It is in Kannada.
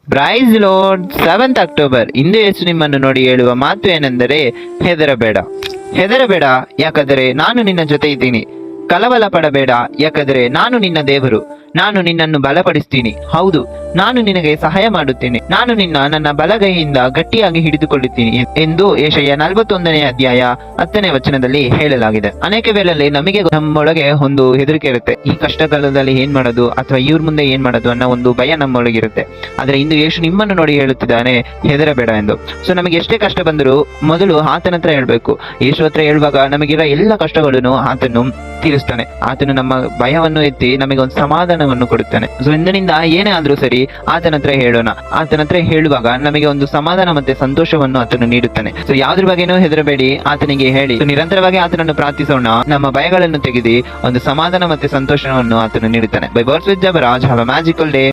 Price Lord. 7th ಅಕ್ಟೋಬರ್ ಇಂದು ಯೇಸು ನಿಮ್ಮನ್ನು ನೋಡಿ ಹೇಳುವ ಮಾತು ಏನೆಂದರೆ, ಹೆದರಬೇಡ, ಹೆದರಬೇಡ, ಯಾಕಂದರೆ ನಾನು ನಿನ್ನ ಜೊತೆ ಇದ್ದೀನಿ. ಕಳವಳ ಪಡಬೇಡ, ಯಾಕಂದರೆ ನಾನು ನಿನ್ನ ದೇವರು. ನಾನು ನಿನ್ನನ್ನು ಬಲಪಡಿಸ್ತೀನಿ. ಹೌದು, ನಾನು ನಿನಗೆ ಸಹಾಯ ಮಾಡುತ್ತೇನೆ. ನಾನು ನನ್ನ ಬಲಗೈಯಿಂದ ಗಟ್ಟಿಯಾಗಿ ಹಿಡಿದುಕೊಳ್ಳುತ್ತೀನಿ ಎಂದು ಯೆಶಾಯ 41ನೇ ಅಧ್ಯಾಯ 10ನೇ ವಚನದಲ್ಲಿ ಹೇಳಲಾಗಿದೆ. ಅನೇಕ ವೇಳೆಯಲ್ಲಿ ನಮಗೆ ನಮ್ಮೊಳಗೆ ಒಂದು ಹೆದರಿಕೆ ಇರುತ್ತೆ. ಈ ಕಷ್ಟಕಾಲದಲ್ಲಿ ಏನ್ ಮಾಡೋದು, ಅಥವಾ ಇವ್ರ ಮುಂದೆ ಏನ್ ಮಾಡೋದು ಅನ್ನೋ ಒಂದು ಭಯ ನಮ್ಮೊಳಗಿರುತ್ತೆ. ಆದ್ರೆ ಇಂದು ಯೇಸು ನಿಮ್ಮನ್ನು ನೋಡಿ ಹೇಳುತ್ತಿದ್ದಾನೆ, ಹೆದರಬೇಡ ಎಂದು. ಸೊ ನಮಗೆ ಎಷ್ಟೇ ಕಷ್ಟ ಬಂದರೂ ಮೊದಲು ಆತನ ಹತ್ರ ಹೇಳ್ಬೇಕು. ಯೇಸು ಹತ್ರ ಹೇಳುವಾಗ ನಮಗಿರೋ ಎಲ್ಲ ಕಷ್ಟಗಳನ್ನು ಆತನು ತೀರಿಸ್ತಾನೆ. ಆತನು ನಮ್ಮ ಭಯವನ್ನು ಎತ್ತಿ ನಮಗೆ ಒಂದು ಸಮಾಧಾನವನ್ನು ಕೊಡುತ್ತಾನೆ. ಸೊ ಇಂದಿನಿಂದ ಏನೇ ಆದ್ರೂ ಸರಿ ಆತನ ಹತ್ರ ಹೇಳೋಣ. ಆತನ ಹತ್ರ ಹೇಳುವಾಗ ನಮಗೆ ಒಂದು ಸಮಾಧಾನ ಮತ್ತೆ ಸಂತೋಷವನ್ನು ಆತನು ನೀಡುತ್ತಾನೆ. ಸೊ ಯಾವ್ದ್ರ ಬಗ್ಗೆನೂ ಹೆದರಬೇಡಿ, ಆತನಿಗೆ ಹೇಳಿ. ನಿರಂತರವಾಗಿ ಆತನನ್ನು ಪ್ರಾರ್ಥಿಸೋಣ. ನಮ್ಮ ಭಯಗಳನ್ನು ತೆಗೆದಿ ಒಂದು ಸಮಾಧಾನ ಮತ್ತೆ ಸಂತೋಷವನ್ನು ಆತನು ನೀಡುತ್ತಾನೆ. By words with Jabaraj. Have a magical day.